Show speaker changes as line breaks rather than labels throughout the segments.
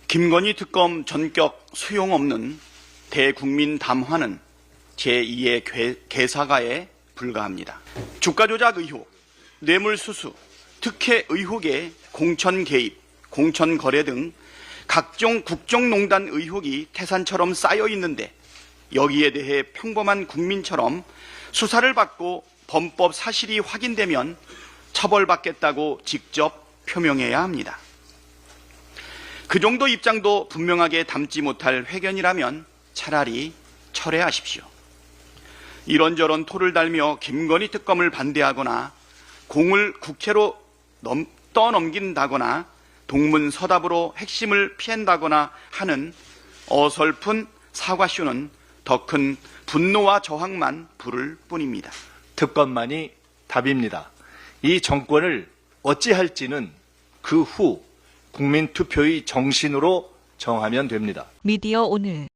김건희 특검 전격 소용없는 대국민 담화는 제2의 개사가에 불과합니다. 주가 조작 의혹, 뇌물수수, 특혜 의혹에 공천 개입, 공천 거래 등 각종 국정농단 의혹이 태산처럼 쌓여 있는데 여기에 대해 평범한 국민처럼 수사를 받고 범법 사실이 확인되면 처벌받겠다고 직접 표명해야 합니다. 그 정도 입장도 분명하게 담지 못할 회견이라면 차라리 철회하십시오. 이런저런 토를 달며 김건희 특검을 반대하거나 공을 국회로 떠넘긴다거나 동문서답으로 핵심을 피한다거나 하는 어설픈 사과쇼는 더 큰 분노와 저항만 부를 뿐입니다.
특검만이 답입니다. 이 정권을 어찌할지는 그 후 국민투표의 정신으로 정하면 됩니다.
미디어 오늘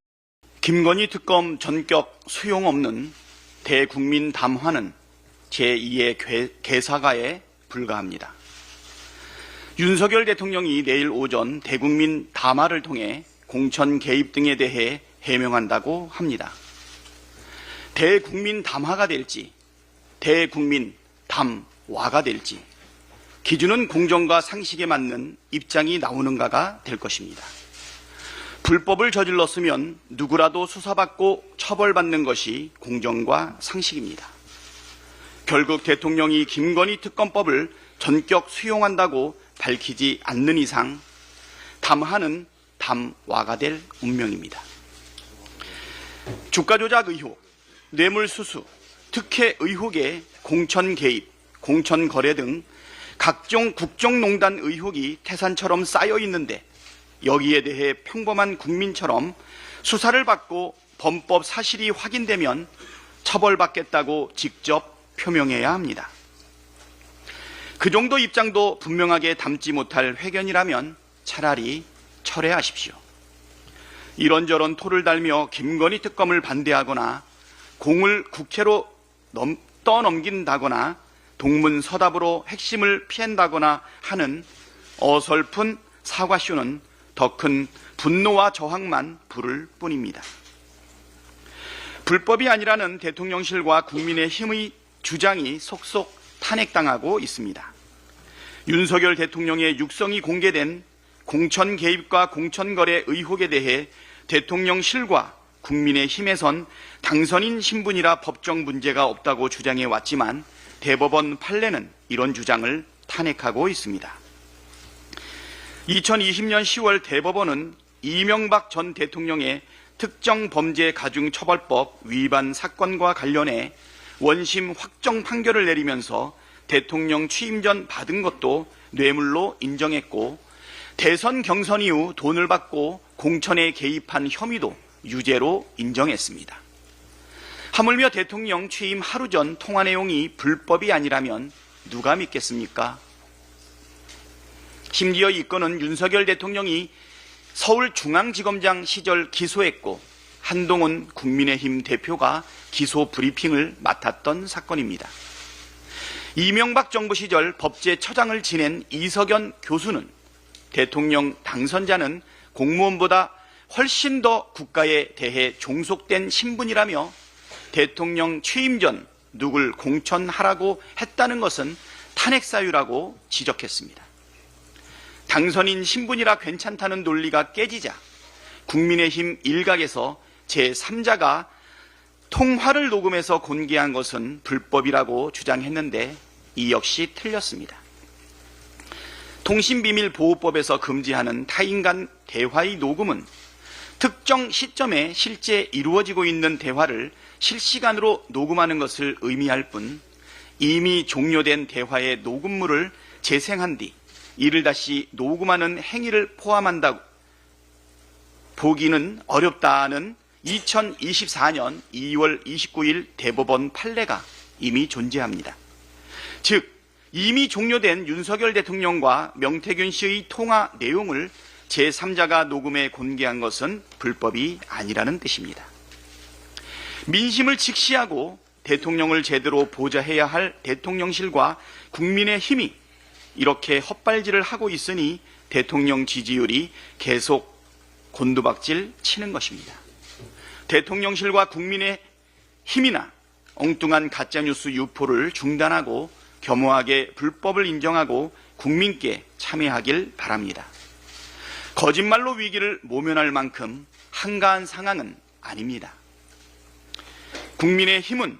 김건희 특검 전격 소용없는 대국민 담화는 제2의 개사가에 불과합니다. 윤석열 대통령이 내일 오전 대국민 담화를 통해 공천 개입 등에 대해 해명한다고 합니다. 대국민 담화가 될지 대국민 담화가 될지 기준은 공정과 상식에 맞는 입장이 나오는가가 될 것입니다. 불법을 저질렀으면 누구라도 수사받고 처벌받는 것이 공정과 상식입니다. 결국 대통령이 김건희 특검법을 전격 수용한다고 밝히지 않는 이상 담화는 담화가 될 운명입니다. 주가 조작 의혹, 뇌물수수, 특혜 의혹에 공천 개입, 공천 거래 등 각종 국정농단 의혹이 태산처럼 쌓여 있는데 여기에 대해 평범한 국민처럼 수사를 받고 범법 사실이 확인되면 처벌받겠다고 직접 표명해야 합니다. 그 정도 입장도 분명하게 담지 못할 회견이라면 차라리 철회하십시오. 이런저런 토를 달며 김건희 특검을 반대하거나 공을 국회로 떠넘긴다거나 동문서답으로 핵심을 피한다거나 하는 어설픈 사과쇼는 더 큰 분노와 저항만 부를 뿐입니다. 불법이 아니라는 대통령실과 국민의힘의 주장이 속속 탄핵당하고 있습니다. 윤석열 대통령의 육성이 공개된 공천 개입과 공천 거래 의혹에 대해 대통령실과 국민의힘에선 당선인 신분이라 법적 문제가 없다고 주장해 왔지만 대법원 판례는 이런 주장을 탄핵하고 있습니다. 2020년 10월 대법원은 이명박 전 대통령의 특정범죄가중처벌법 위반 사건과 관련해 원심 확정 판결을 내리면서 대통령 취임 전 받은 것도 뇌물로 인정했고 대선 경선 이후 돈을 받고 공천에 개입한 혐의도 유죄로 인정했습니다. 하물며 대통령 취임 하루 전 통화 내용이 불법이 아니라면 누가 믿겠습니까? 심지어 이 건은 윤석열 대통령이 서울중앙지검장 시절 기소했고 한동훈 국민의힘 대표가 기소 브리핑을 맡았던 사건입니다. 이명박 정부 시절 법제처장을 지낸 이석연 교수는 대통령 당선자는 공무원보다 훨씬 더 국가에 대해 종속된 신분이라며 대통령 취임 전 누굴 공천하라고 했다는 것은 탄핵사유라고 지적했습니다. 당선인 신분이라 괜찮다는 논리가 깨지자 국민의힘 일각에서 제3자가 통화를 녹음해서 공개한 것은 불법이라고 주장했는데 이 역시 틀렸습니다. 통신비밀보호법에서 금지하는 타인 간 대화의 녹음은 특정 시점에 실제 이루어지고 있는 대화를 실시간으로 녹음하는 것을 의미할 뿐 이미 종료된 대화의 녹음물을 재생한 뒤 이를 다시 녹음하는 행위를 포함한다고 보기는 어렵다는 2024년 2월 29일 대법원 판례가 이미 존재합니다. 즉 이미 종료된 윤석열 대통령과 명태균 씨의 통화 내용을 제3자가 녹음해 공개한 것은 불법이 아니라는 뜻입니다. 민심을 직시하고 대통령을 제대로 보좌해야 할 대통령실과 국민의힘이 이렇게 헛발질을 하고 있으니 대통령 지지율이 계속 곤두박질 치는 것입니다. 대통령실과 국민의 힘이나 엉뚱한 가짜뉴스 유포를 중단하고 겸허하게 불법을 인정하고 국민께 참여하길 바랍니다. 거짓말로 위기를 모면할 만큼 한가한 상황은 아닙니다. 국민의 힘은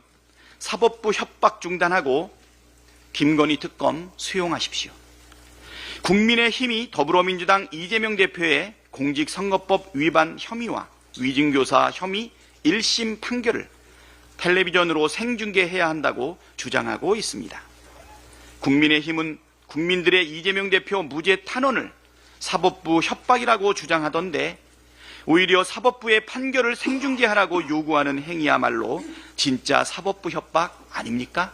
사법부 협박 중단하고 김건희 특검 수용하십시오. 국민의 힘이 더불어민주당 이재명 대표의 공직선거법 위반 혐의와 위증교사 혐의 1심 판결을 텔레비전으로 생중계해야 한다고 주장하고 있습니다. 국민의힘은 국민들의 이재명 대표 무죄 탄원을 사법부 협박이라고 주장하던데 오히려 사법부의 판결을 생중계하라고 요구하는 행위야말로 진짜 사법부 협박 아닙니까?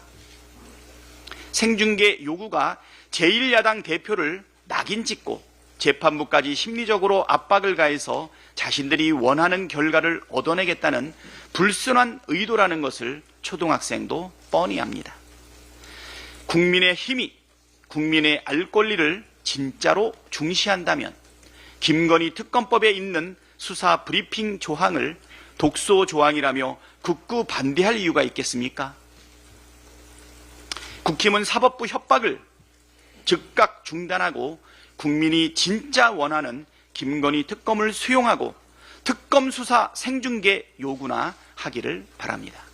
생중계 요구가 제1야당 대표를 낙인 찍고 재판부까지 심리적으로 압박을 가해서 자신들이 원하는 결과를 얻어내겠다는 불순한 의도라는 것을 초등학생도 뻔히 압니다. 국민의 힘이 국민의 알 권리를 진짜로 중시한다면 김건희 특검법에 있는 수사 브리핑 조항을 독소 조항이라며 극구 반대할 이유가 있겠습니까? 국힘은 사법부 협박을 즉각 중단하고 국민이 진짜 원하는 김건희 특검을 수용하고 특검 수사 생중계 요구나 하기를 바랍니다.